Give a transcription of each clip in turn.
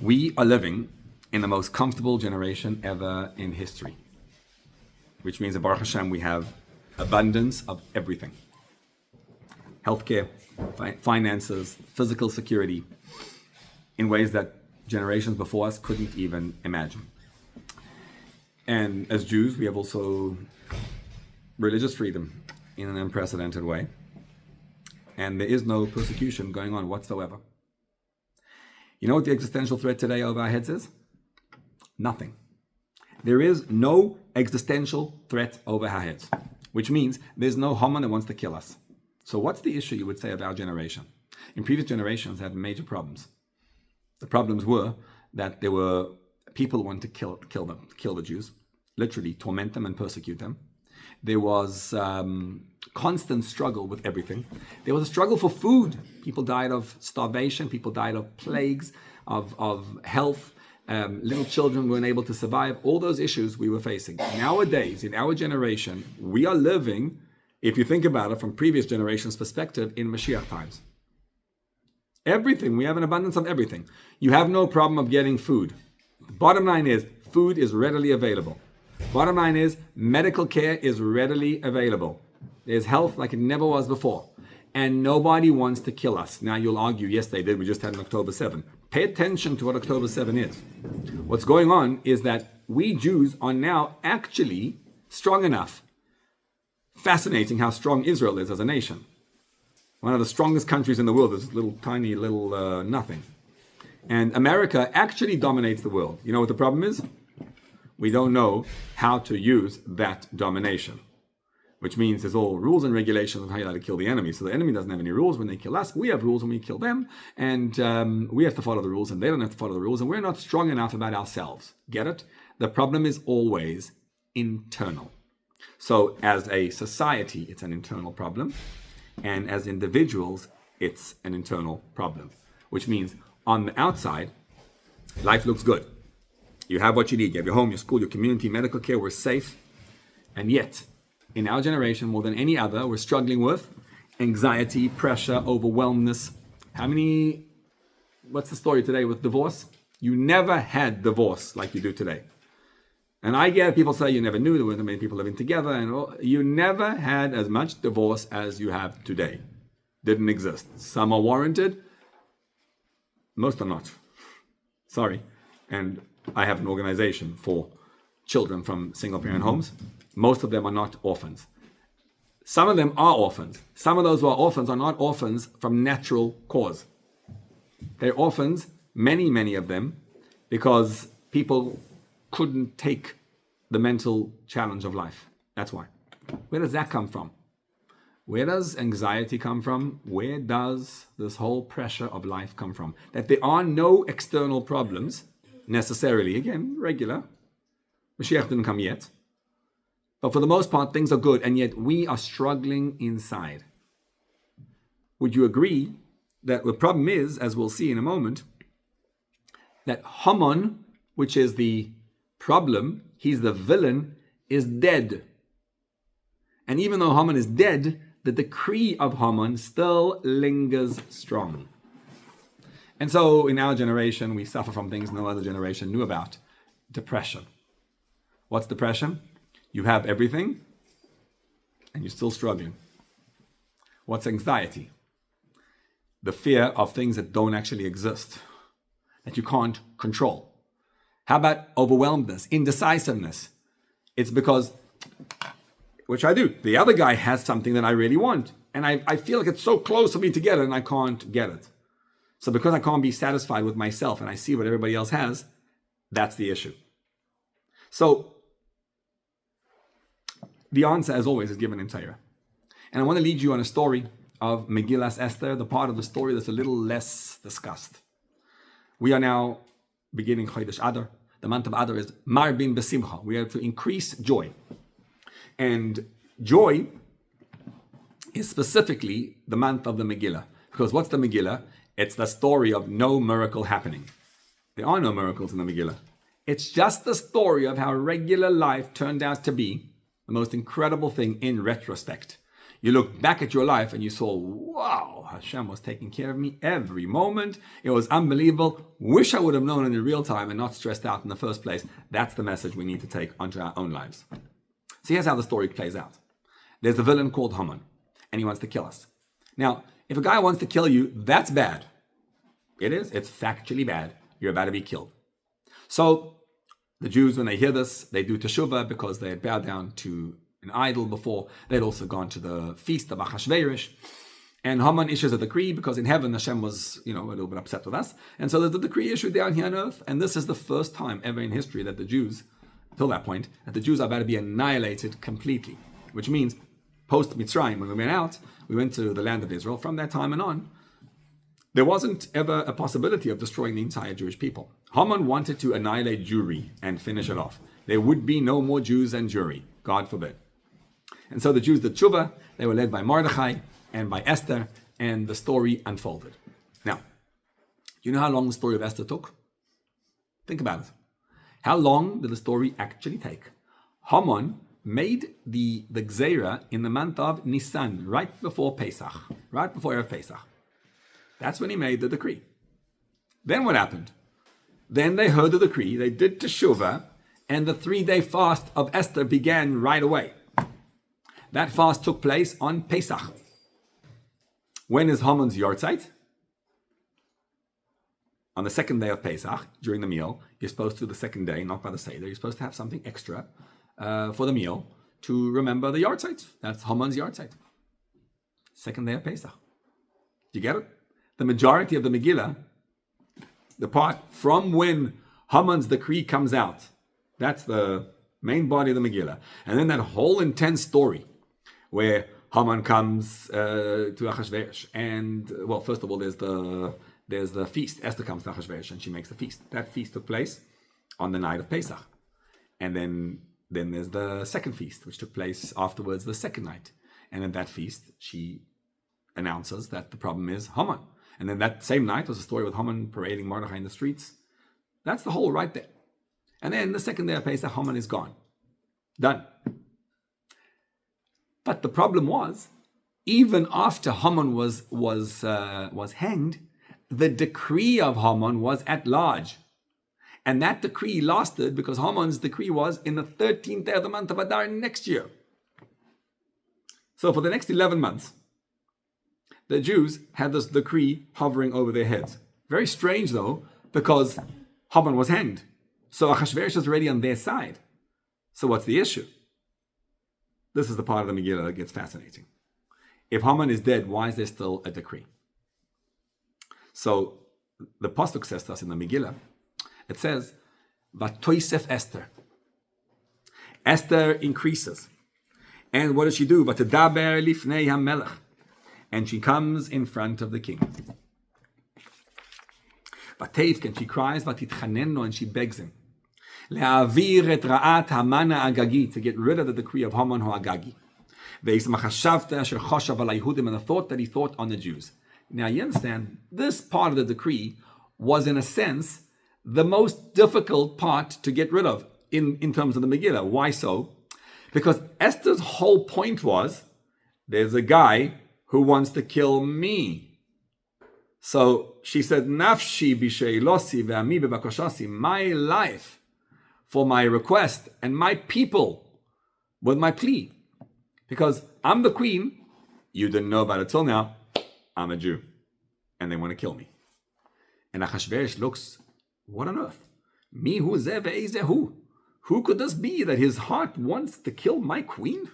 We are living in the most comfortable generation ever in history, which means that Baruch Hashem, we have abundance of everything. Healthcare, finances, physical security, in ways that generations before us couldn't even imagine. And as Jews, we have also religious freedom in an unprecedented way. And there is no persecution going on whatsoever. You know what the existential threat today over our heads is? Nothing. There is no existential threat over our heads, which means there's no Haman that wants to kill us. So what's the issue, you would say, of our generation? In previous generations, they had major problems. The problems were that there were people who wanted to kill the Jews, literally torment them and persecute them. There was constant struggle with everything. There was a struggle for food. People died of starvation. People died of plagues, of health. Little children weren't able to survive. All those issues we were facing. Nowadays, in our generation, we are living, if you think about it from previous generations' perspective, in Mashiach times. Everything. We have an abundance of everything. You have no problem of getting food. Bottom line is, food is readily available. Bottom line is, medical care is readily available. There's health like it never was before. And nobody wants to kill us. Now you'll argue, yes they did, we just had an October 7. Pay attention to what October 7 is. What's going on is that we Jews are now actually strong enough. Fascinating how strong Israel is as a nation. One of the strongest countries in the world is tiny little nothing. And America actually dominates the world. You know what the problem is? We don't know how to use that domination, which means there's all rules and regulations of how you have to kill the enemy. So the enemy doesn't have any rules when they kill us. We have rules when we kill them, and we have to follow the rules, and they don't have to follow the rules, and we're not strong enough about ourselves. Get it? The problem is always internal. So as a society, it's an internal problem, and as individuals, it's an internal problem, which means on the outside, life looks good. You have what you need. You have your home, your school, your community, medical care. We're safe. And yet, in our generation, more than any other, we're struggling with anxiety, pressure, overwhelmness. What's the story today with divorce? You never had divorce like you do today. And I get people say you never knew there weren't many people living together. And you never had as much divorce as you have today. Didn't exist. Some are warranted. Most are not. Sorry. And I have an organization for children from single-parent homes. Most of them are not orphans. Some of them are orphans. Some of those who are orphans are not orphans from natural cause. They're orphans, many of them, because people couldn't take the mental challenge of life. That's why. Where does that come from? Where does anxiety come from? Where does this whole pressure of life come from? That there are no external problems necessarily. Again, regular. Mashiach didn't come yet. But for the most part, things are good, and yet we are struggling inside. Would you agree that the problem is, as we'll see in a moment, that Haman, which is the problem, he's the villain, is dead. And even though Haman is dead, the decree of Haman still lingers strong. And so in our generation, we suffer from things no other generation knew about. Depression. What's depression? You have everything, and you're still struggling. What's anxiety? The fear of things that don't actually exist, that you can't control. How about overwhelmedness, indecisiveness? It's because, which I do, the other guy has something that I really want, and I feel like it's so close for me to get it, and I can't get it. So because I can't be satisfied with myself and I see what everybody else has, that's the issue. So the answer, as always, is given in Torah. And I want to lead you on a story of Megillat Esther, the part of the story that's a little less discussed. We are now beginning Chodesh Adar. The month of Adar is Marbin B'Simcha. We have to increase joy. And joy is specifically the month of the Megillah. Because what's the Megillah? It's the story of no miracle happening. There are no miracles in the Megillah. It's just the story of how regular life turned out to be the most incredible thing in retrospect. You look back at your life and you saw, wow, Hashem was taking care of me every moment. It was unbelievable. Wish I would have known in real time and not stressed out in the first place. That's the message we need to take onto our own lives. So here's how the story plays out. There's a villain called Haman, and he wants to kill us. Now, if a guy wants to kill you, that's bad. It is. It's factually bad. You're about to be killed. So the Jews, when they hear this, they do teshuvah because they had bowed down to an idol before. They'd also gone to the feast of Achashverosh. And Haman issues a decree because in heaven Hashem was, a little bit upset with us. And so there's a decree issued down here on earth. And this is the first time ever in history that the Jews, till that point, that the Jews are about to be annihilated completely. Which means, post Mitzrayim, when we went out, we went to the land of Israel. From that time and on, there wasn't ever a possibility of destroying the entire Jewish people. Haman wanted to annihilate Jewry and finish it off. There would be no more Jews and Jewry. God forbid. And so the Jews did tshuva. They were led by Mordechai and by Esther, and the story unfolded. Now, you know how long the story of Esther took? Think about it. How long did the story actually take? Haman made the Gzeira in the month of Nisan, right before Pesach, right before Erev Pesach. That's when he made the decree. Then what happened? Then they heard the decree, they did teshuvah, and the 3-day fast of Esther began right away. That fast took place on Pesach. When is Haman's Yortzeit? On the second day of Pesach, during the meal, you're supposed to, the second day, not by the Seder, you're supposed to have something extra for the meal to remember the Yortzeit. That's Haman's Yortzeit. Second day of Pesach. You get it? The majority of the Megillah, the part from when Haman's decree comes out, that's the main body of the Megillah. And then that whole intense story where Haman comes to Achashverosh, and first of all, there's the feast. Esther comes to Achashverosh and she makes the feast. That feast took place on the night of Pesach, and then there's the second feast, which took place afterwards, the second night. And in that feast, she announces that the problem is Haman. And then that same night was a story with Haman parading Mordechai in the streets. That's the whole right there. And then the second day of Pesach, Haman is gone, done. But the problem was, even after Haman was hanged, the decree of Haman was at large. And that decree lasted because Haman's decree was in the 13th day of the month of Adar next year. So for the next 11 months, the Jews had this decree hovering over their heads. Very strange though, because Haman was hanged. So Achashverosh is already on their side. So what's the issue? This is the part of the Megillah that gets fascinating. If Haman is dead, why is there still a decree? So the pasuk says to us in the Megillah, it says, ותוסף Esther. Esther increases. And what does she do? ותדבר לפני המלך. And she comes in front of the king. ותבכ, she cries, ותתחנן, and she begs him. להעביר את רעת המן האגגי, to get rid of the decree of Haman האגגי. וישמח חשבת אשר חשב על היהודים, and the thought that he thought on the Jews. Now you understand, this part of the decree was in a sense the most difficult part to get rid of in terms of the Megillah. Why so? Because Esther's whole point was, there's a guy who wants to kill me. So she said, Nafshi b'sheilosi ve'ami b'bakoshasi, my life for my request and my people with my plea. Because I'm the queen, you didn't know about it till now, I'm a Jew, and they want to kill me. And Achashverosh looks, what on earth? Me who zeh ve'ezeh hu? Who could this be that his heart wants to kill my queen?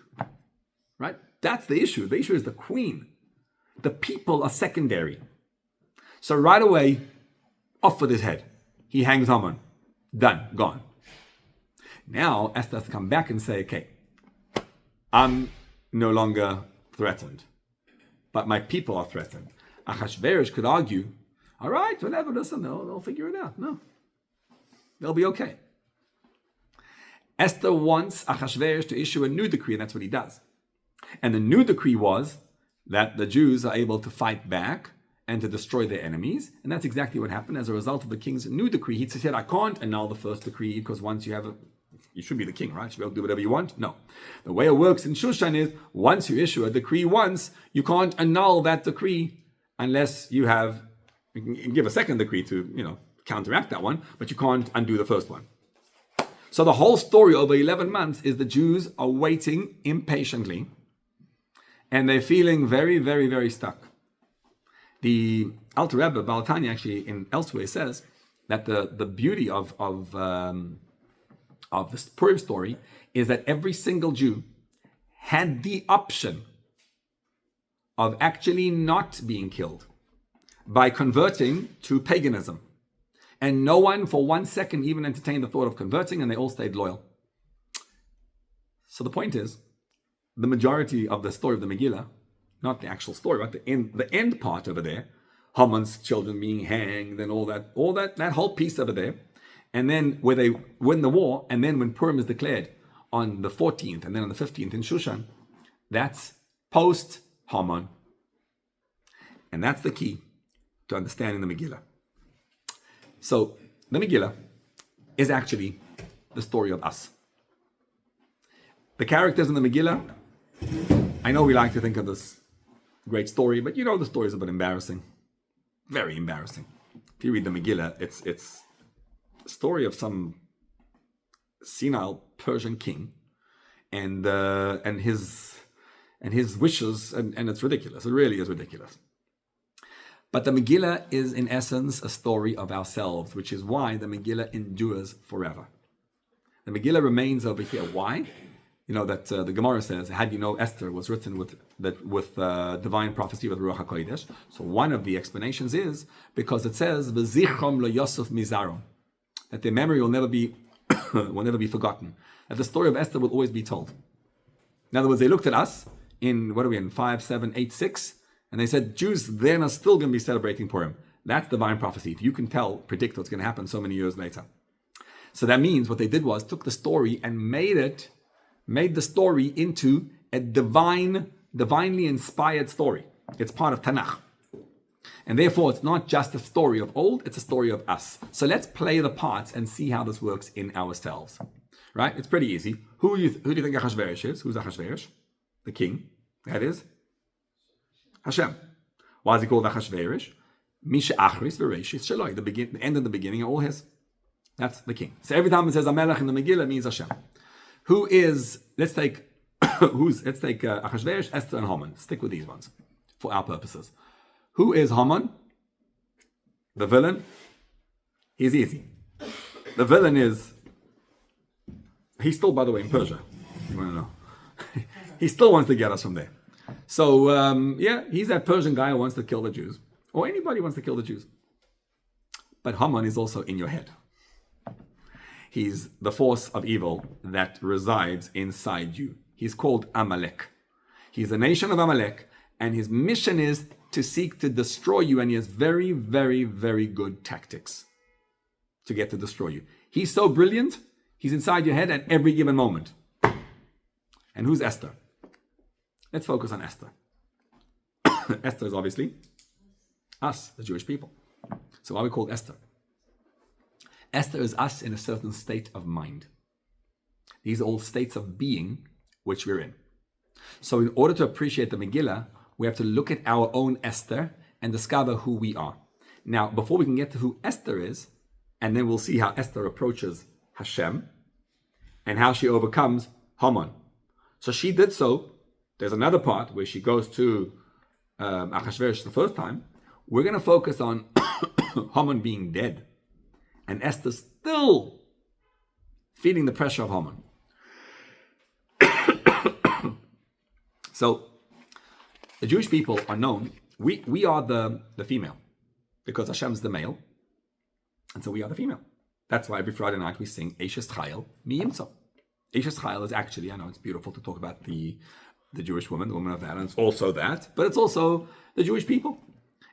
Right? That's the issue. The issue is the queen. The people are secondary. So right away, off with his head. He hangs Haman. Done. Gone. Now Esther has to come back and say, okay, I'm no longer threatened, but my people are threatened. Achashverosh could argue, all right, whatever, listen, they'll figure it out. No. They'll be okay. Esther wants Achashverosh to issue a new decree, and that's what he does. And the new decree was that the Jews are able to fight back and to destroy their enemies. And that's exactly what happened as a result of the king's new decree. He said, I can't annul the first decree because once you have you should be the king, right? You should be able to do whatever you want. No. The way it works in Shushan is, once you issue a decree once, you can't annul that decree unless you can give a second decree to, counteract that one, but you can't undo the first one. So the whole story over 11 months is the Jews are waiting impatiently, and they're feeling very, very, very stuck. The Alter Rebbe, Baal Tanya, actually in elsewhere says that the beauty of this Purim story is that every single Jew had the option of actually not being killed by converting to paganism. And no one for 1 second even entertained the thought of converting, and they all stayed loyal. So the point is, the majority of the story of the Megillah, not the actual story, but the end part over there, Haman's children being hanged and all that whole piece over there, and then where they win the war, and then when Purim is declared on the 14th and then on the 15th in Shushan, that's post Haman. And that's the key to understanding the Megillah. So the Megillah is actually the story of us. The characters in the Megillah, I know we like to think of this great story, but the story is a bit embarrassing. Very embarrassing. If you read the Megillah, it's a story of some senile Persian king and his wishes, and it's ridiculous. It really is ridiculous. But the Megillah is in essence a story of ourselves, which is why the Megillah endures forever. The Megillah remains over here. Why? The Gemara says, had Esther was written with divine prophecy with Ruach HaKodesh. So one of the explanations is because it says, V'zichrom lo Yosef mizarom, that their memory will never be forgotten. That the story of Esther will always be told. In other words, they looked at us in 5, 7, 8, 6, and they said, Jews then are still going to be celebrating Purim. That's divine prophecy. If you can predict what's going to happen so many years later. So that means what they did was took the story and made the story into a divinely inspired story. It's part of Tanakh. And therefore, it's not just a story of old, it's a story of us. So let's play the parts and see how this works in ourselves. Right? It's pretty easy. Who do you think Achashverosh is? Who's Achashverosh? The king. That is Hashem. Why is he called Achashverosh? Misha Achris V'Reishis Shaloi. The end and the beginning are all his. That's the king. So every time it says Amelech in the Megillah, it means Hashem. Let's take Achashverosh, Esther, and Haman. Stick with these ones for our purposes. Who is Haman? The villain? He's easy. The villain he's still, by the way, in Persia. You want to know? He still wants to get us from there. So, he's that Persian guy who wants to kill the Jews. Or anybody wants to kill the Jews. But Haman is also in your head. He's the force of evil that resides inside you. He's called Amalek. He's the nation of Amalek, and his mission is to seek to destroy you, and he has very, very, very good tactics to get to destroy you. He's so brilliant, he's inside your head at every given moment. And who's Esther? Let's focus on Esther. Esther is obviously us, the Jewish people. So why are we called Esther? Esther is us in a certain state of mind. These are all states of being which we're in. So in order to appreciate the Megillah, we have to look at our own Esther and discover who we are. Now, before we can get to who Esther is, and then we'll see how Esther approaches Hashem and how she overcomes Haman. So she did so. There's another part where she goes to Achashverosh the first time. We're going to focus on Haman being dead. And Esther still feeling the pressure of Haman. So, the Jewish people are known, we are the female, because Hashem's the male, and so we are the female. That's why every Friday night we sing Eishes Chayil Mi Yimtzo. Eishes Chayil is actually, I know it's beautiful to talk about the Jewish woman, the woman of valor, and it's also that, but it's also the Jewish people,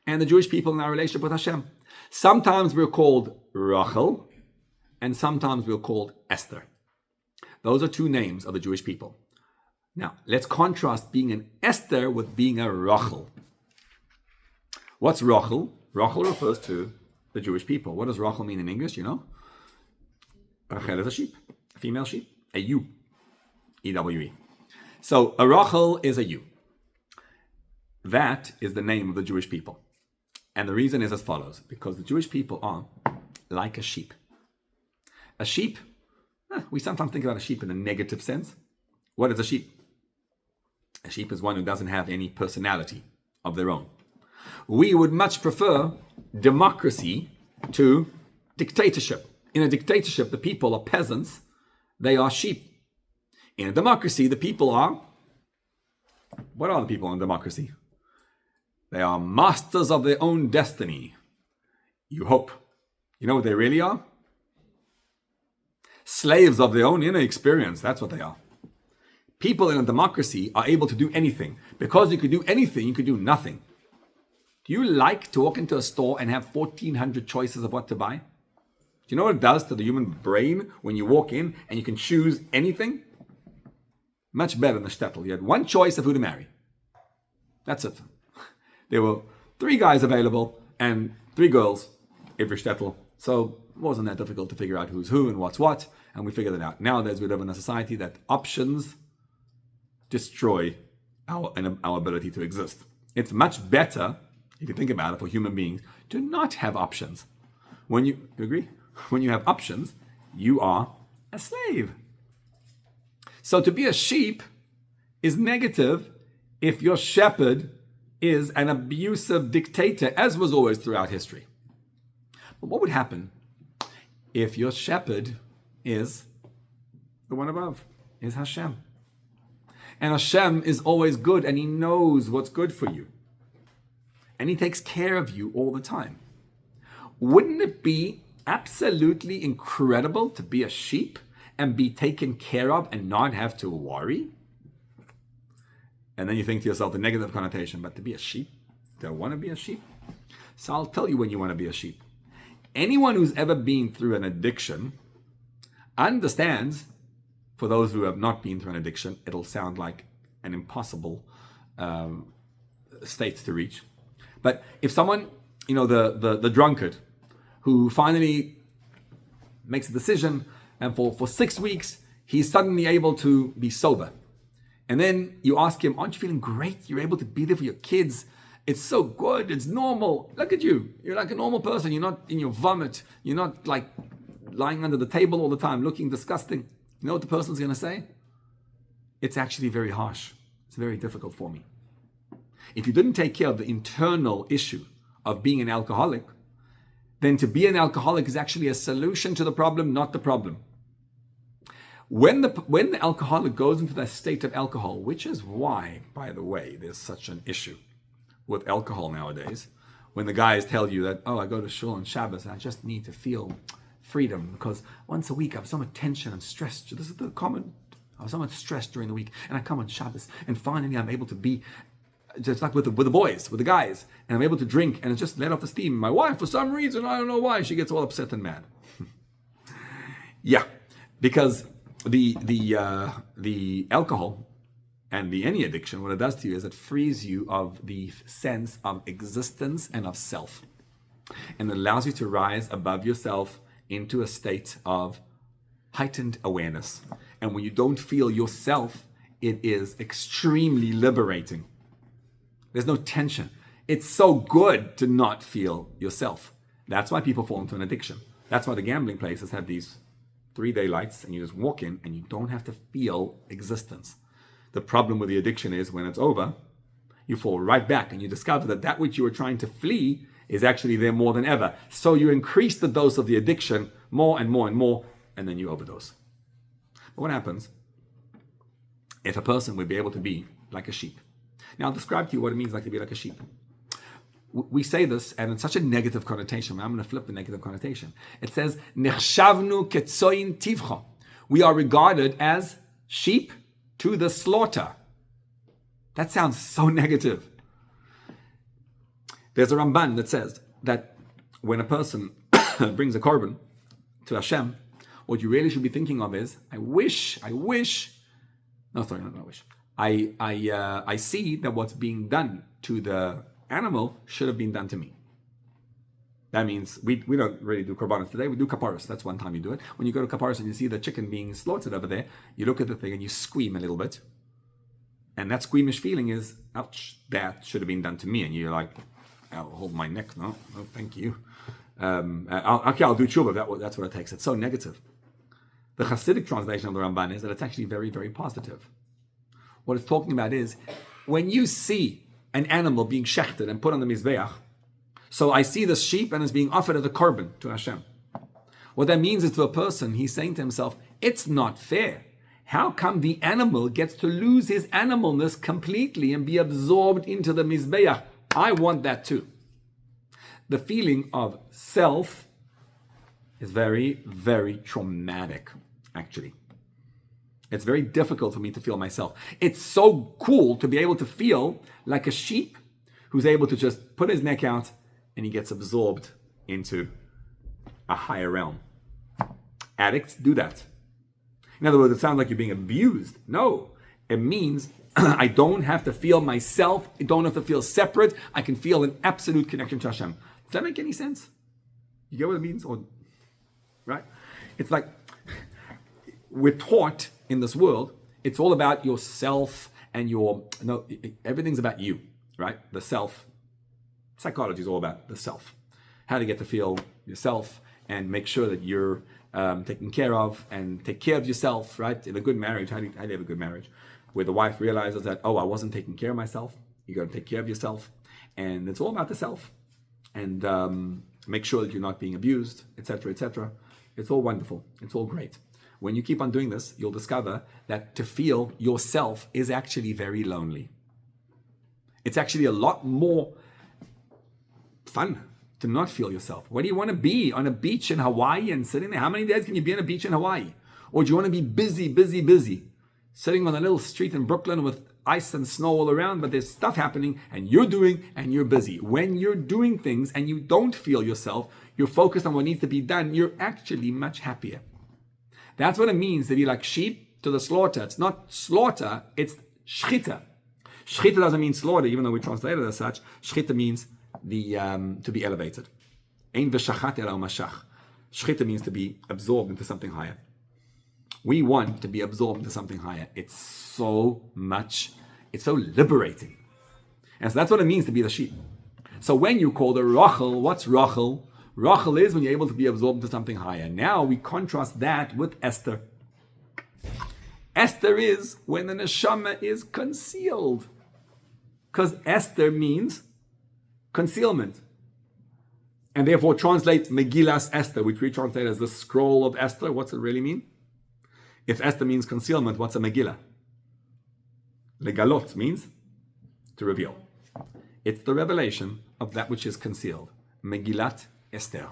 and the Jewish people in our relationship with Hashem. Sometimes we're called Rachel, and sometimes we're called Esther. Those are two names of the Jewish people. Now, let's contrast being an Esther with being a Rachel. What's Rachel? Rachel refers to the Jewish people. What does Rachel mean in English, you know? Rachel is a sheep. A female sheep, a ewe, E-W-E. So a Rachel is a ewe. That is the name of the Jewish people. And the reason is as follows, because the Jewish people are like a sheep. A sheep, we sometimes think about a sheep in a negative sense. What is a sheep? A sheep is one who doesn't have any personality of their own. We would much prefer democracy to dictatorship. In a dictatorship, the people are peasants, they are sheep. In a democracy, the people are, what are the people in democracy? They are masters of their own destiny. You hope. You know what they really are? Slaves of their own inner experience. That's what they are. People in a democracy are able to do anything. Because you could do anything, you could do nothing. Do you like to walk into a store and have 1,400 choices of what to buy? Do you know what it does to the human brain when you walk in and you can choose anything? Much better than the shtetl. You had one choice of who to marry. That's it. There were 3 guys available and 3 girls every shtetl. So it wasn't that difficult to figure out who's who and what's what. And we figured it out. Nowadays we live in a society that options destroy our ability to exist. It's much better, if you think about it, for human beings to not have options. When you agree? When you have options, you are a slave. So to be a sheep is negative if your shepherd is an abusive dictator, as was always throughout history. But what would happen if your shepherd is the one above, is Hashem? And Hashem is always good, and he knows what's good for you. And he takes care of you all the time. Wouldn't it be absolutely incredible to be a sheep and be taken care of and not have to worry? And then you think to yourself the negative connotation, but to be a sheep? Do I want to be a sheep? So I'll tell you when you want to be a sheep. Anyone who's ever been through an addiction understands, for those who have not been through an addiction, it'll sound like an impossible state to reach. But if someone, the drunkard, who finally makes a decision, and for 6 weeks, he's suddenly able to be sober. And then you ask him, aren't you feeling great? You're able to be there for your kids. It's so good. It's normal. Look at you. You're like a normal person. You're not in your vomit. You're not like lying under the table all the time, looking disgusting. You know what the person's going to say? It's actually very harsh. It's very difficult for me. If you didn't take care of the internal issue of being an alcoholic, then to be an alcoholic is actually a solution to the problem, not the problem. When the alcoholic goes into that state of alcohol, which is why, by the way, there's such an issue with alcohol nowadays, when the guys tell you that, I go to shul on Shabbos and I just need to feel freedom because once a week I have so much tension and stress. This is the common. I have so much stress during the week and I come on Shabbos and finally I'm able to be just like with the boys, with the guys, and I'm able to drink and it's just let off the steam. My wife, for some reason, I don't know why, she gets all upset and mad. Yeah, because the alcohol and any addiction, what it does to you is it frees you of the sense of existence and of self. And it allows you to rise above yourself into a state of heightened awareness. And when you don't feel yourself, it is extremely liberating. There's no tension. It's so good to not feel yourself. That's why people fall into an addiction. That's why the gambling places have these 3-day lights and you just walk in and you don't have to feel existence. The problem with the addiction is when it's over, you fall right back and you discover that which you were trying to flee is actually there more than ever. So you increase the dose of the addiction more and more and more, and then you overdose. But what happens if a person would be able to be like a sheep? Now I'll describe to you what it means like to be like a sheep. We say this, and it's such a negative connotation. I'm going to flip the negative connotation. It says, "Nechshavnu ketzoin tivcha." We are regarded as sheep to the slaughter. That sounds so negative. There's a Ramban that says that when a person brings a korban to Hashem, what you really should be thinking of is, I see that what's being done to the animal should have been done to me. That means we don't really do korbanos today. We do kaparos. That's one time you do it. When you go to kaparos and you see the chicken being slaughtered over there, you look at the thing and you scream a little bit. And that squeamish feeling is, ouch, that should have been done to me. And you're like, I'll hold my neck. No, thank you. I'll do tshuva. That's what it takes. It's so negative. The Hasidic translation of the Ramban is that it's actually very, very positive. What it's talking about is, when you see an animal being shechted and put on the mizbeach, so I see the sheep and it's being offered as a korban to Hashem. What that means is, to a person, he's saying to himself, it's not fair. How come the animal gets to lose his animalness completely and be absorbed into the mizbeach? I want that too. The feeling of self is very, very traumatic, actually. It's very difficult for me to feel myself. It's so cool to be able to feel like a sheep who's able to just put his neck out and he gets absorbed into a higher realm. Addicts do that. In other words, it sounds like you're being abused. No, it means I don't have to feel myself. I don't have to feel separate. I can feel an absolute connection to Hashem. Does that make any sense? You get what it means? Right? It's like we're taught in this world, it's all about yourself and everything's about you, right? The self. Psychology is all about the self. How to get to feel yourself and make sure that you're taken care of and take care of yourself, right? In a good marriage, how do you have a good marriage? Where the wife realizes that, I wasn't taking care of myself. You got to take care of yourself. And it's all about the self. And make sure that you're not being abused, etc., etc. It's all wonderful. It's all great. When you keep on doing this, you'll discover that to feel yourself is actually very lonely. It's actually a lot more fun to not feel yourself. What do you want to be? On a beach in Hawaii and sitting there? How many days can you be on a beach in Hawaii? Or do you want to be busy, sitting on a little street in Brooklyn with ice and snow all around, but there's stuff happening and you're doing and you're busy. When you're doing things and you don't feel yourself, you're focused on what needs to be done, you're actually much happier. That's what it means to be like sheep to the slaughter. It's not slaughter, it's shchita. Shchita doesn't mean slaughter, even though we translate it as such. Shchita means to be elevated. Ein v'shachat ela umashach. Shchita means to be absorbed into something higher. We want to be absorbed into something higher. It's so liberating. And so that's what it means to be the sheep. So when you call the Rachel, what's Rachel? Rachel is when you're able to be absorbed into something higher. Now we contrast that with Esther. Esther is when the neshama is concealed. Because Esther means concealment. And therefore translate Megillat Esther, which we translate as the scroll of Esther. What's it really mean? If Esther means concealment, what's a Megillah? Legalot means to reveal. It's the revelation of that which is concealed. Megillat Esther.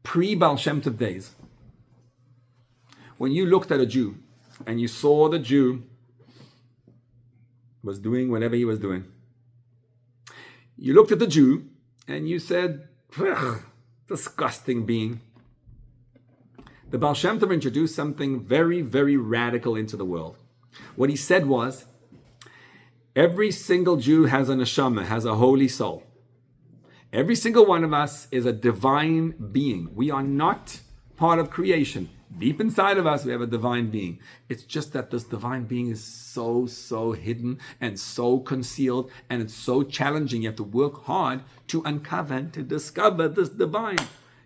Pre-Baal Shem Tov days, when you looked at a Jew and you saw the Jew was doing whatever he was doing, you looked at the Jew and you said, disgusting being. The Baal Shem Tov introduced something very, very radical into the world. What he said was, every single Jew has a neshama, has a holy soul. Every single one of us is a divine being. We are not part of creation. Deep inside of us, we have a divine being. It's just that this divine being is so hidden and so concealed, and it's so challenging. You have to work hard to uncover and to discover this divine.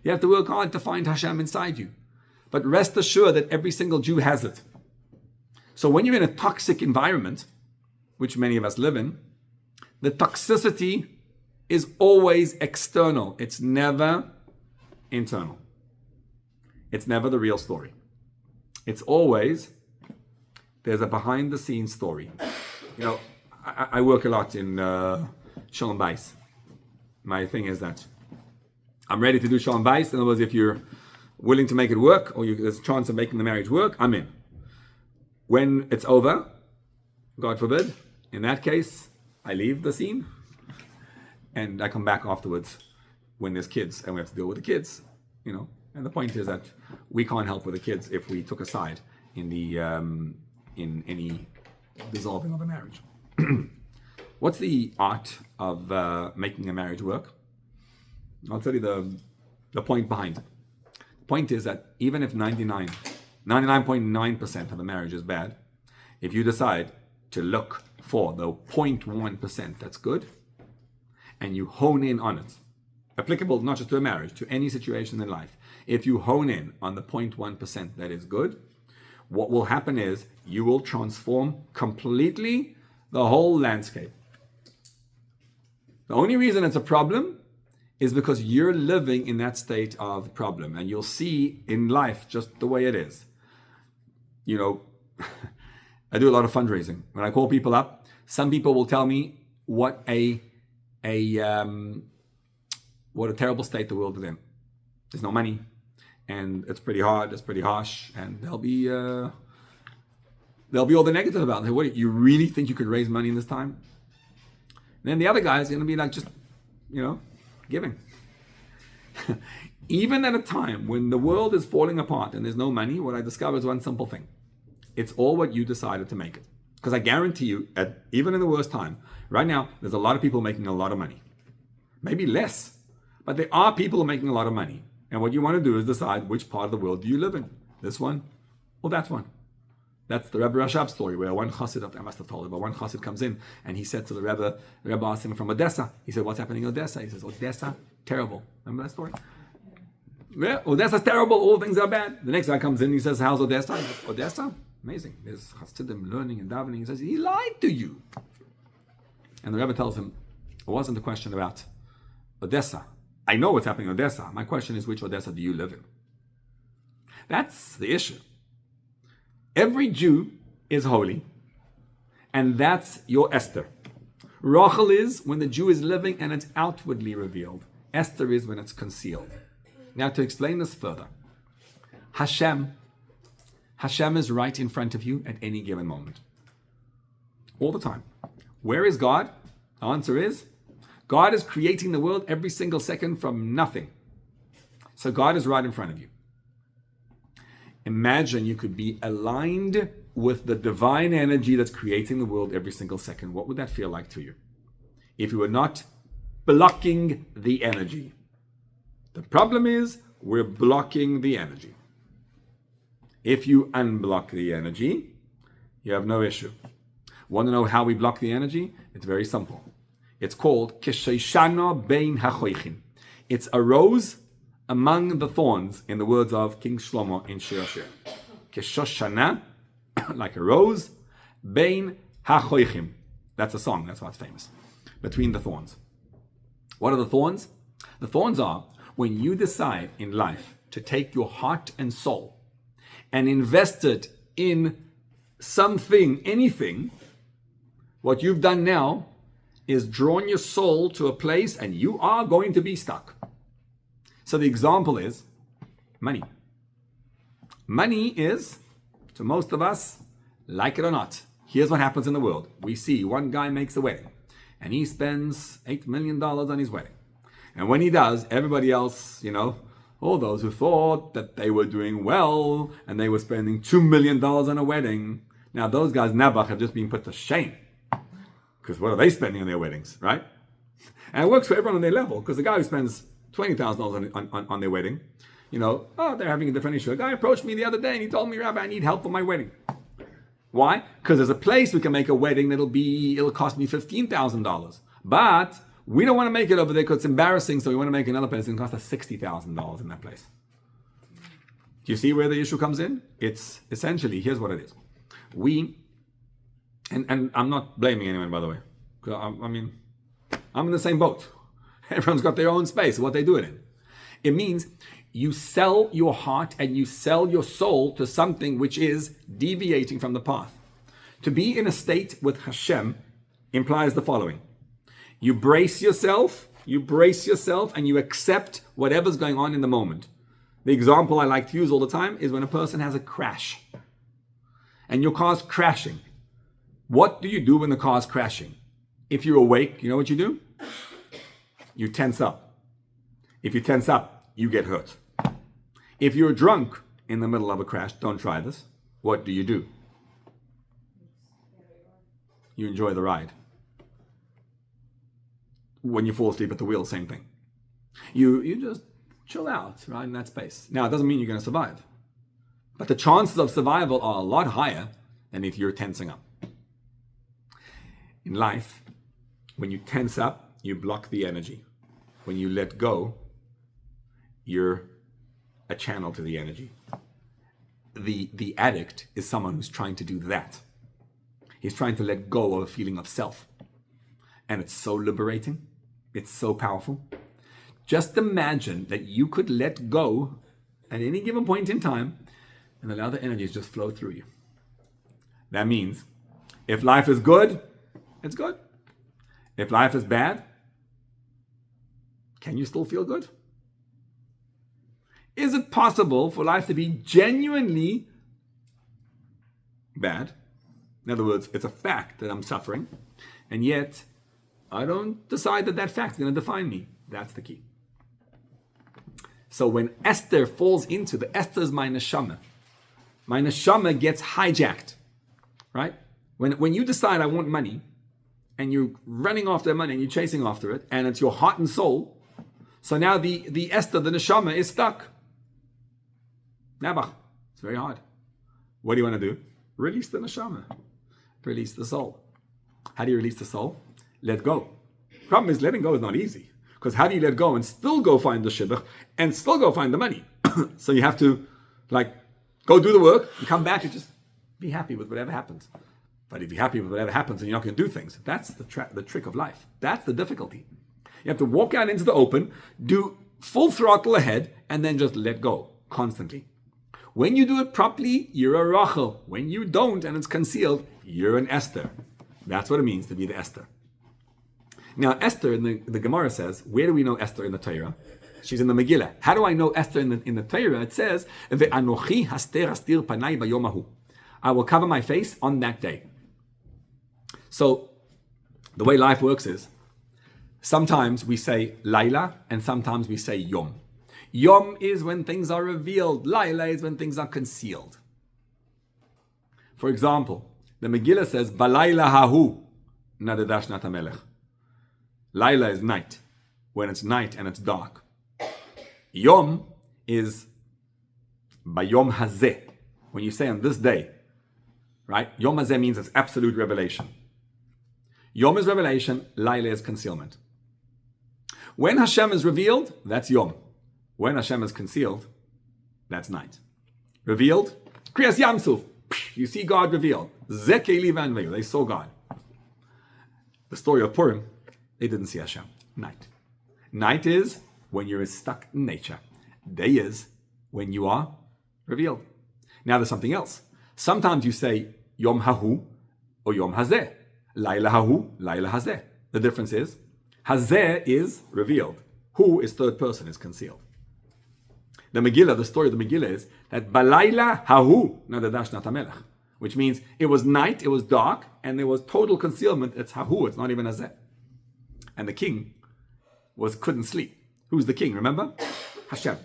You have to work hard to find Hashem inside you. But rest assured that every single Jew has it. So when you're in a toxic environment, which many of us live in, the toxicity is always external. It's never internal. It's never the real story. It's always, there's a behind the scenes story. You know, I work a lot in Shalom Bais. My thing is that I'm ready to do Shalom Bais. In other words, if you're willing to make it work, or there's a chance of making the marriage work, I'm in. When it's over, God forbid, in that case, I leave the scene and I come back afterwards when there's kids and we have to deal with the kids, you know. And the point is that we can't help with the kids if we took a side in the in any dissolving of a marriage. What's the art of making a marriage work? I'll tell you the point behind it. The point is that even if 99.9% of a marriage is bad, if you decide to look for the 0.1% that's good, and you hone in on it, applicable not just to a marriage, to any situation in life, if you hone in on the 0.1% that is good, what will happen is you will transform completely the whole landscape. The only reason it's a problem is because you're living in that state of problem, and you'll see in life just the way it is. You know, I do a lot of fundraising. When I call people up, some people will tell me what a terrible state the world is in. There's no money, and it's pretty hard, it's pretty harsh, and there'll be all the negative about it. What, you really think you could raise money in this time? And then the other guy is going to be like, just, giving. Even at a time when the world is falling apart and there's no money, what I discover is one simple thing. It's all what you decided to make it. Because I guarantee you, even in the worst time, right now, there's a lot of people making a lot of money. Maybe less, but there are people making a lot of money. And what you want to do is decide which part of the world do you live in. This one or that one. That's the Rebbe Rashab story, where one chassid, I must have told you, but one chassid comes in and he said to the Rebbe asked him from Odessa. He said, what's happening in Odessa? He says, Odessa, terrible. Remember that story? Yeah, Odessa's terrible, all things are bad. The next guy comes in, he says, how's Odessa? Odessa? Amazing. There's chassidim learning and davening. He says, he lied to you. And the Rebbe tells him, it wasn't a question about Odessa. I know what's happening in Odessa. My question is, which Odessa do you live in? That's the issue. Every Jew is holy, and that's your Esther. Rachel is when the Jew is living and it's outwardly revealed. Esther is when it's concealed. Now, to explain this further, Hashem is right in front of you at any given moment. All the time. Where is God? The answer is, God is creating the world every single second from nothing. So God is right in front of you. Imagine you could be aligned with the divine energy that's creating the world every single second. What would that feel like to you? If you were not blocking the energy. The problem is, we're blocking the energy. If you unblock the energy, you have no issue. Want to know how we block the energy? It's very simple. It's called Kishoshana Bein HaChoichin. It's a rose among the thorns, in the words of King Shlomo in Shir Shir. Kishoshana, like a rose, Bein HaChoichim. That's a song, that's why it's famous. Between the thorns. What are the thorns? The thorns are when you decide in life to take your heart and soul and invest it in something, anything. What you've done now is drawn your soul to a place and you are going to be stuck. So the example is money. Money is, to most of us, like it or not, here's what happens in the world. We see one guy makes a wedding and he spends $8 million on his wedding. And when he does, everybody else, all those who thought that they were doing well and they were spending $2 million on a wedding, now those guys, Nabach, have just been put to shame. Because what are they spending on their weddings, right? And it works for everyone on their level, because the guy who spends $20,000 on their wedding, they're having a different issue. A guy approached me the other day and he told me, Rabbi, I need help for my wedding. Why? Because there's a place we can make a wedding it'll cost me $15,000. But we don't want to make it over there because it's embarrassing, so we want to make another place and it costs us $60,000 in that place. Do you see where the issue comes in? It's essentially, here's what it is. And I'm not blaming anyone, by the way. I'm in the same boat. Everyone's got their own space, what they do it in. It means you sell your heart and you sell your soul to something which is deviating from the path. To be in a state with Hashem implies the following. You brace yourself, and you accept whatever's going on in the moment. The example I like to use all the time is when a person has a crash. And your car's crashing. What do you do when the car's crashing? If you're awake, you know what you do? You tense up. If you tense up, you get hurt. If you're drunk in the middle of a crash, don't try this. What do? You enjoy the ride. When you fall asleep at the wheel, same thing. You just chill out, right, in that space. Now, it doesn't mean you're going to survive. But the chances of survival are a lot higher than if you're tensing up. In life, when you tense up, you block the energy. When you let go, you're a channel to the energy. The addict is someone who's trying to do that. He's trying to let go of a feeling of self. And it's so liberating. It's so powerful. Just imagine that you could let go at any given point in time and allow the energies just flow through you. That means if life is good, it's good. If life is bad, can you still feel good? Is it possible for life to be genuinely bad? In other words, it's a fact that I'm suffering, and yet I don't decide that that fact is going to define me. That's the key. So when Esther falls into Esther's my neshama gets hijacked, right? When you decide I want money, and you're running after money and you're chasing after it, and it's your heart and soul, so now the Esther, the neshama, is stuck. Nabach. It's very hard. What do you want to do? Release the neshama. Release the soul. How do you release the soul? Let go. Problem is, letting go is not easy. Because how do you let go and still go find the shidduch and still go find the money? So you have to, go do the work and come back and just be happy with whatever happens. But if you're happy with whatever happens and you're not going to do things, that's the trick of life. That's the difficulty. You have to walk out into the open, do full throttle ahead, and then just let go constantly. When you do it properly, you're a Rachel. When you don't and it's concealed, you're an Esther. That's what it means to be the Esther. Now, Esther in the Gemara says, where do we know Esther in the Torah? She's in the Megillah. How do I know Esther in the Torah? It says, "Ve'anochi haster astir panai bayom hahu." I will cover my face on that day. So, the way life works is, sometimes we say Laila and sometimes we say Yom. Yom is when things are revealed. Laila is when things are concealed. For example, the Megillah says, Balayla hahu nadadash nat hamelech. Laila is night, when it's night and it's dark. Yom is bayom hazeh, when you say on this day, right? Yom hazeh means it's absolute revelation. Yom is revelation, Laila is concealment. When Hashem is revealed, that's Yom. When Hashem is concealed, that's night. Revealed, Kriyas Yamsuf, you see God revealed. Zekeli vanveyu, they saw God. The story of Purim, they didn't see Hashem. Night. Night is when you're stuck in nature. Day is when you are revealed. Now there's something else. Sometimes you say Yom Hahu or Yom Hazeh. Laila Hahu, Laila Hazeh. The difference is, Hazeh is revealed. Hu is third person, is concealed. The Megillah, the story of the Megillah is that Balayla Hahu nadadash nat hamelech, which means it was night, it was dark, and there was total concealment. It's Hahu, it's not even Hazeh. And the king couldn't sleep. Who's the king, remember? Hashem.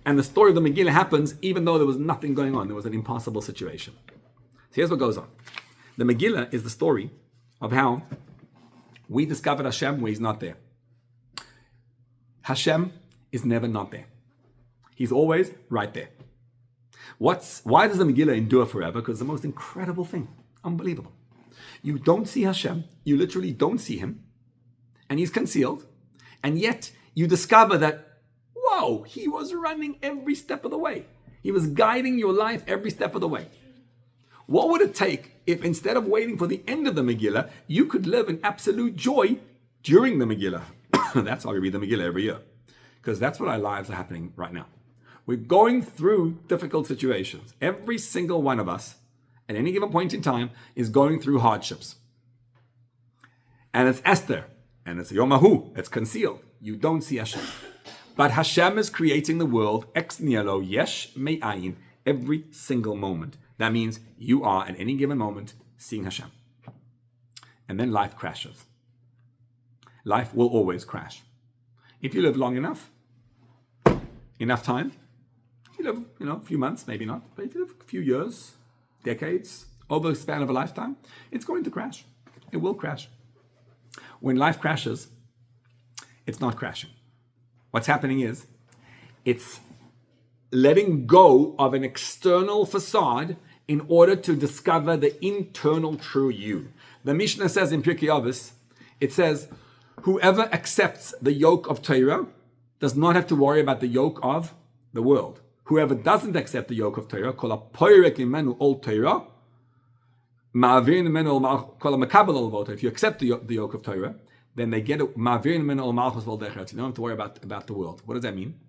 And the story of the Megillah happens even though there was nothing going on. There was an impossible situation. So here's what goes on. The Megillah is the story of how we discovered Hashem where He's not there. Hashem is never not there. He's always right there. Why does the Megillah endure forever? Because it's the most incredible thing. Unbelievable. You don't see Hashem. You literally don't see Him. And He's concealed. And yet you discover that, whoa, He was running every step of the way. He was guiding your life every step of the way. What would it take if instead of waiting for the end of the Megillah, you could live in absolute joy during the Megillah? That's why we read the Megillah every year. Because that's what our lives are happening right now. We're going through difficult situations. Every single one of us, at any given point in time, is going through hardships. And it's Esther. And it's Yom Hahu. It's concealed. You don't see Hashem. But Hashem is creating the world ex nihilo yesh me'ayin every single moment. That means you are, at any given moment, seeing Hashem. And then life crashes. Life will always crash. If you live long enough time, if you live, a few months, maybe not, but if you live a few years, decades, over the span of a lifetime, it's going to crash. It will crash. When life crashes, it's not crashing. What's happening is, it's letting go of an external facade in order to discover the internal true you. The Mishnah says in Pirkei Avos, it says, whoever accepts the yoke of Torah does not have to worry about the yoke of the world. Whoever doesn't accept the yoke of Torah, kol hapoyrek imenu ol Torah, ma'avir imenu kol hamakabel ol vot. If you accept the yoke of Torah, then they get ma'avir imenu ol malchus vol decheret. You don't have to worry about the world. What does that mean?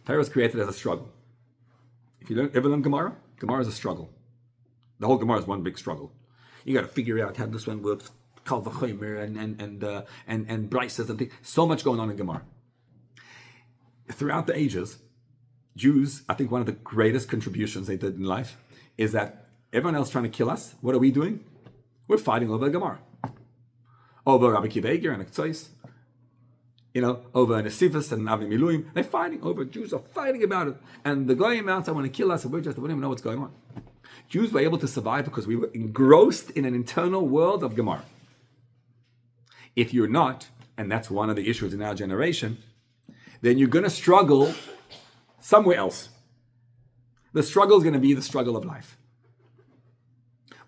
Torah was created as a struggle. If you ever learn Gemara, Gemara is a struggle. The whole Gemara is one big struggle. You got to figure out how this one works, Kal v'chomer and brises and things. So much going on in Gemara. Throughout the ages, Jews, I think one of the greatest contributions they did in life is that everyone else trying to kill us, what are we doing? We're fighting over the Gemara. Over Rabbi Akiva Eiger and Aktsais. Over Nesivus and Avi Miluim. They're fighting over. Jews are fighting about it. And the Goyim outside want to kill us, and we don't even know what's going on. Jews were able to survive because we were engrossed in an internal world of Gemara. If you're not, and that's one of the issues in our generation, then you're going to struggle somewhere else. The struggle is going to be the struggle of life.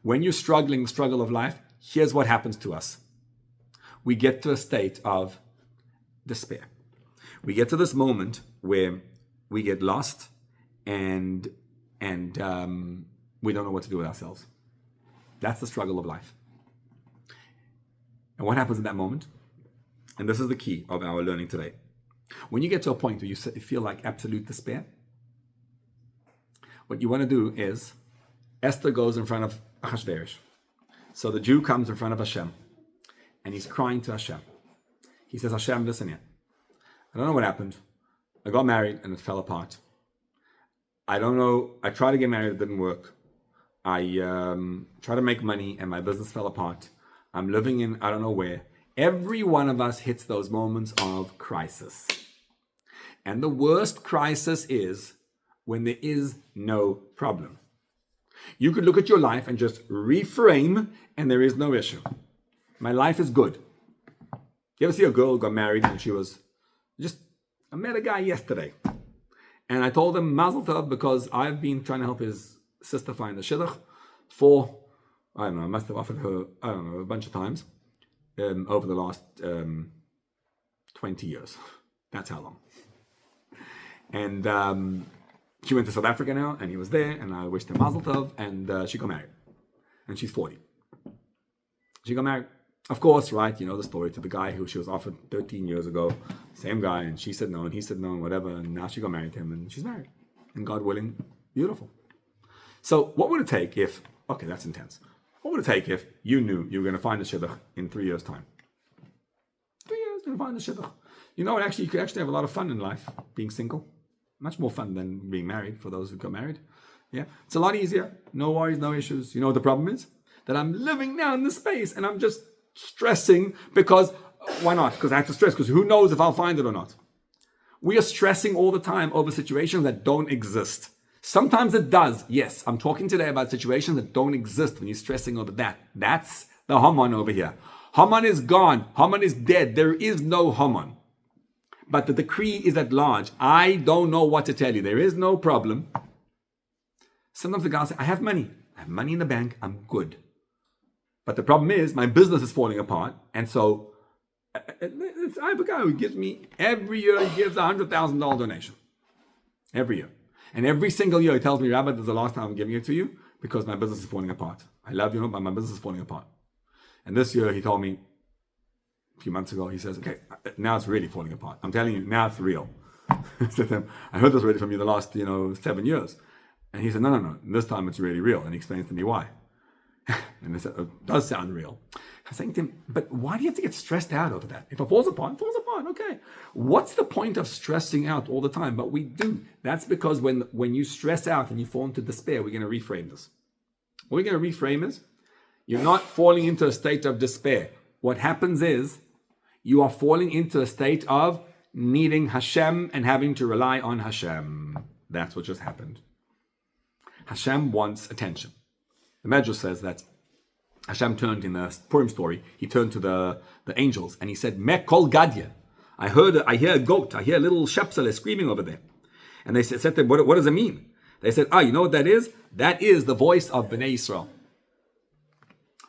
When you're struggling the struggle of life, here's what happens to us. We get to a state of despair. We get to this moment where we get lost and we don't know what to do with ourselves. That's the struggle of life. And what happens in that moment? And this is the key of our learning today. When you get to a point where you feel like absolute despair, what you want to do is, Esther goes in front of Achashverosh. So the Jew comes in front of Hashem, and he's crying to Hashem. He says, Hashem, listen here. I don't know what happened. I got married and it fell apart. I don't know. I tried to get married, it didn't work. I tried to make money and my business fell apart. I'm living in I don't know where. Every one of us hits those moments of crisis. And the worst crisis is when there is no problem. You could look at your life and just reframe and there is no issue. My life is good. You ever see a girl who got married and she was I met a guy yesterday. And I told him Mazel Tov because I've been trying to help his sister find a shidduch for, I don't know, I must have offered her, a bunch of times over the last 20 years. That's how long. And she went to South Africa now and he was there and I wished him Mazel Tov and she got married. And she's 40. She got married. Of course, right, you know the story, to the guy who she was offered 13 years ago. Same guy, and she said no, and he said no, and whatever, and now she got married to him, and she's married. And God willing, beautiful. So what would it take if, okay, that's intense. What would it take if you knew you were going to find a shidduch in 3 years' time? 3 years, you're going to find a shidduch. You know what, actually, you could actually have a lot of fun in life, being single. Much more fun than being married, for those who got married. Yeah, it's a lot easier. No worries, no issues. You know what the problem is? That I'm living now in this space, and I'm just stressing because, why not? Because I have to stress, because who knows if I'll find it or not. We are stressing all the time over situations that don't exist. Sometimes it does, yes. I'm talking today about situations that don't exist when you're stressing over that. That's the Haman over here. Haman is gone. Haman is dead. There is no Haman. But the decree is at large. I don't know what to tell you. There is no problem. Sometimes the guy says, I have money. I have money in the bank. I'm good. But the problem is, my business is falling apart. And so, I have a guy who gives me, every year he gives $100,000 donation. Every year. And every single year he tells me, Rabbi, this is the last time I'm giving it to you because my business is falling apart. I love you, but my business is falling apart. And this year he told me, a few months ago, he says, okay, now it's really falling apart. I'm telling you, now it's real. I said to him, I heard this already from you the last, 7 years. And he said, no, this time it's really real. And he explains to me why. And I said, it does sound real. I'm saying to him, but why do you have to get stressed out over that? If it falls apart, okay. What's the point of stressing out all the time? But we do. That's because when you stress out and you fall into despair, we're going to reframe this. What we're going to reframe is, you're not falling into a state of despair. What happens is, you are falling into a state of needing Hashem and having to rely on Hashem. That's what just happened. Hashem wants attention. The Medrash says that Hashem turned in the Purim story, he turned to the angels and he said, Mekol Gadya, I hear a goat. I hear a little shepsele screaming over there. And they said to them, what does it mean? They said, you know what that is? That is the voice of Bnei Israel.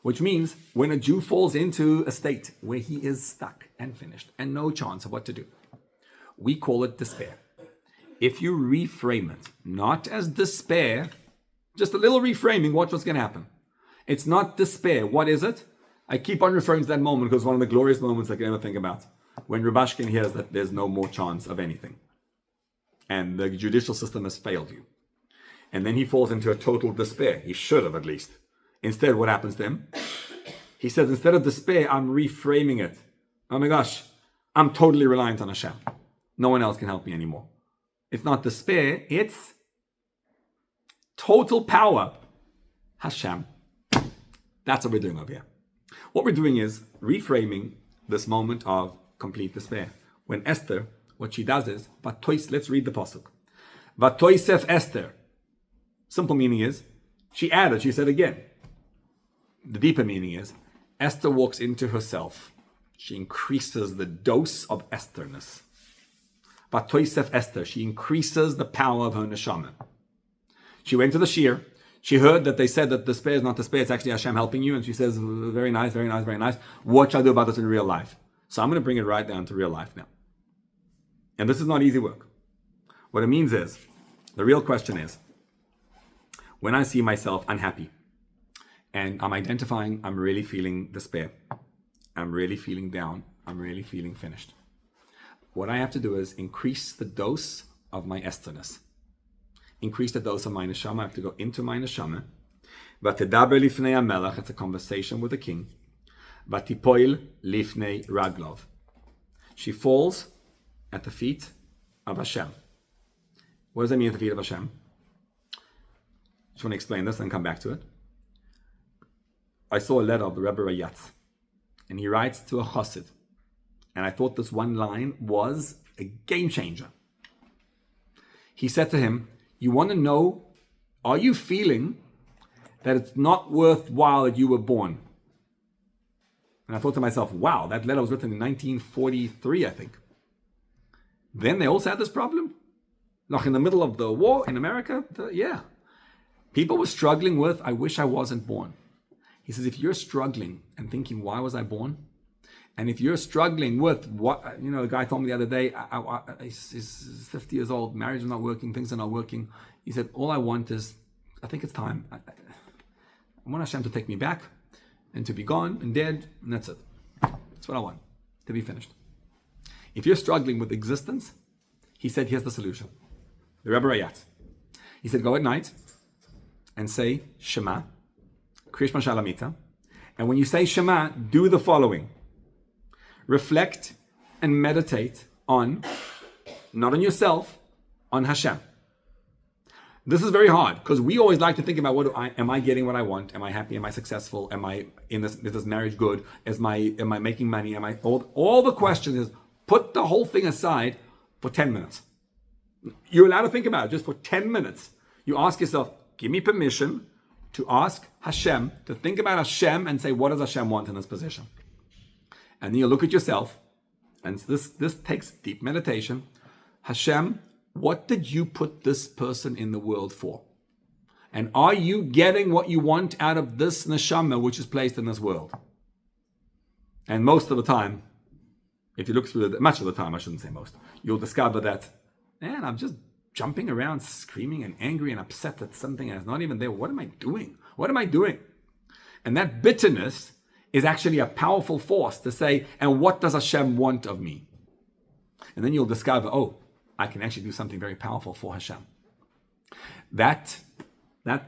Which means when a Jew falls into a state where he is stuck and finished and no chance of what to do, we call it despair. If you reframe it, not as despair, just a little reframing, watch what's going to happen. It's not despair. What is it? I keep on referring to that moment because it's one of the glorious moments I can ever think about. When Rubashkin hears that there's no more chance of anything. And the judicial system has failed you. And then he falls into a total despair. He should have, at least. Instead, what happens to him? He says, instead of despair, I'm reframing it. Oh my gosh, I'm totally reliant on Hashem. No one else can help me anymore. It's not despair, it's total power. Hashem. That's what we're doing over here. What we're doing is reframing this moment of complete despair. When Esther, what she does is, let's read the pasuk. Vatosaf Esther. Simple meaning is, she said again. The deeper meaning is, Esther walks into herself. She increases the dose of Esterness. Vatosaf Esther. She increases the power of her neshama. She went to the shir. She heard that they said that despair is not despair, it's actually Hashem helping you. And she says, very nice, very nice, very nice. What shall I do about this in real life? So I'm going to bring it right down to real life now. And this is not easy work. What it means is, the real question is, when I see myself unhappy, and I'm identifying, I'm really feeling despair, I'm really feeling down, I'm really feeling finished. What I have to do is increase the dose of my Esterness. Increase the dose of my neshama. I have to go into my neshama. Vatedber lifnei המלך. It's a conversation with the king. Vatipoil lifnei raglov. She falls at the feet of Hashem. What does that mean at the feet of Hashem? I just want to explain this and come back to it. I saw a letter of the Rebbe Rayatz, and he writes to a chassid. And I thought this one line was a game changer. He said to him, you want to know, are you feeling that it's not worthwhile that you were born? And I thought to myself, wow, that letter was written in 1943, I think. Then they also had this problem. Like in the middle of the war in America, people were struggling with, I wish I wasn't born. He says, if you're struggling and thinking, why was I born? And if you're struggling with what, a guy told me the other day, he's 50 years old, marriage is not working, things are not working. He said, all I want is, I think it's time. I want Hashem to take me back and to be gone and dead, and that's it. That's what I want, to be finished. If you're struggling with existence, he said, here's the solution. The Rebbe Rayatz. He said, go at night and say Shema, Krish Mashalamita. And when you say Shema, do the following. Reflect and meditate on, not on yourself, on Hashem. This is very hard because we always like to think about am I getting what I want? Am I happy? Am I successful? Am I is this marriage good? Am I making money? All the questions is put the whole thing aside for 10 minutes. You're allowed to think about it just for 10 minutes. You ask yourself, give me permission to ask Hashem, to think about Hashem and say, what does Hashem want in this position? And then you look at yourself, and this takes deep meditation. Hashem, what did you put this person in the world for? And are you getting what you want out of this neshama which is placed in this world? And most of the time, if you look through much of the time, I shouldn't say most, you'll discover that, man, I'm just jumping around, screaming and angry and upset at something that's not even there. What am I doing? What am I doing? And that bitterness is actually a powerful force to say, and what does Hashem want of me? And then you'll discover, I can actually do something very powerful for Hashem. That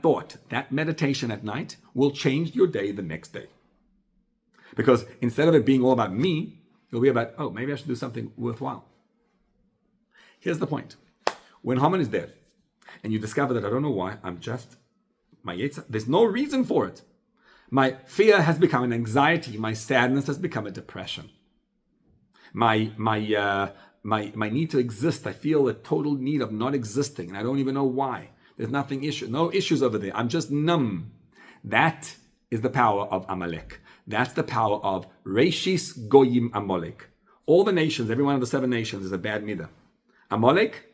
thought, that meditation at night will change your day the next day. Because instead of it being all about me, it'll be about, maybe I should do something worthwhile. Here's the point. When Haman is dead, and you discover that I don't know why, there's no reason for it. My fear has become an anxiety. My sadness has become a depression. My need to exist, I feel a total need of not existing, and I don't even know why. There's no issues over there. I'm just numb. That is the power of Amalek. That's the power of Reishis Goyim Amalek. All the nations, every one of the 7 nations is a bad midah. Amalek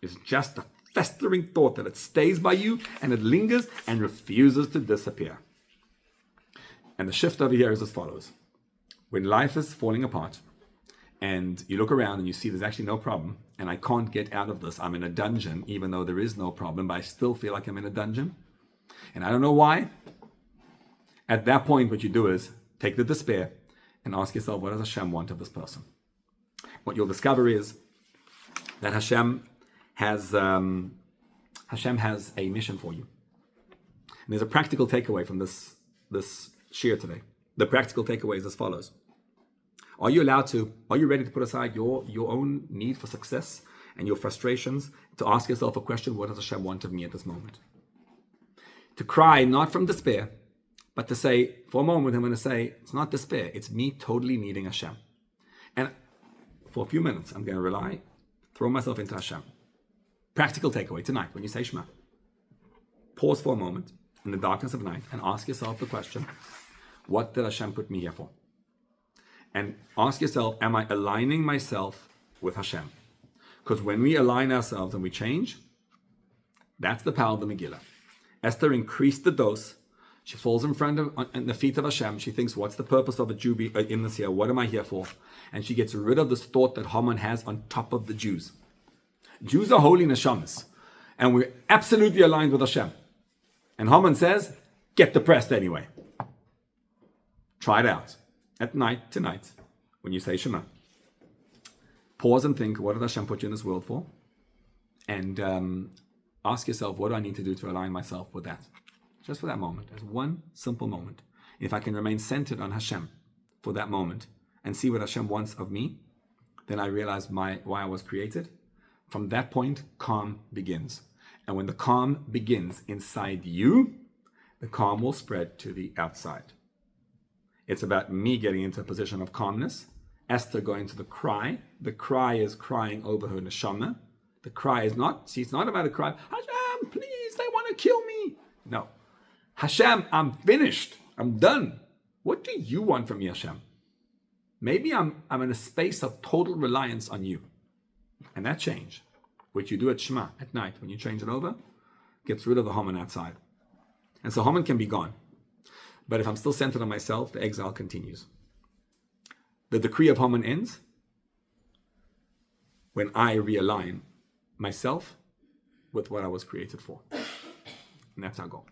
is just a festering thought that it stays by you and it lingers and refuses to disappear. And the shift over here is as follows. When life is falling apart and you look around and you see there's actually no problem and I can't get out of this, I'm in a dungeon even though there is no problem, but I still feel like I'm in a dungeon and I don't know why. At that point, what you do is take the despair and ask yourself, what does Hashem want of this person? What you'll discover is that Hashem has a mission for you. And there's a practical takeaway from this shir today. The practical takeaway is as follows. Are you ready to put aside your own need for success and your frustrations to ask yourself a question, what does Hashem want of me at this moment? To cry not from despair, but to say, for a moment, I'm going to say, it's not despair, it's me totally needing Hashem. And for a few minutes, I'm going to throw myself into Hashem. Practical takeaway tonight, when you say Shema, pause for a moment in the darkness of night and ask yourself the question, what did Hashem put me here for? And ask yourself, am I aligning myself with Hashem? Because when we align ourselves and we change, that's the power of the Megillah. Esther increased the dose. She falls in front of the feet of Hashem. She thinks, what's the purpose of a Jew in this here? What am I here for? And she gets rid of this thought that Haman has on top of the Jews. Jews are holy neshamas. And we're absolutely aligned with Hashem. And Haman says, get depressed anyway. Try it out. At night, tonight, when you say Shema. Pause and think, what did Hashem put you in this world for? And ask yourself, what do I need to do to align myself with that? Just for that moment, as one simple moment. If I can remain centered on Hashem for that moment and see what Hashem wants of me, then I realize why I was created. From that point, calm begins. And when the calm begins inside you, the calm will spread to the outside. It's about me getting into a position of calmness. Esther going to the cry. The cry is crying over her neshama. The cry is not, it's not about a cry, Hashem, please, they want to kill me. No. Hashem, I'm finished. I'm done. What do you want from me, Hashem? Maybe I'm in a space of total reliance on you. And that change, which you do at Shema at night, when you change it over, gets rid of the Haman outside. And so Haman can be gone. But if I'm still centered on myself, the exile continues. The decree of Haman ends when I realign myself with what I was created for. And that's our goal.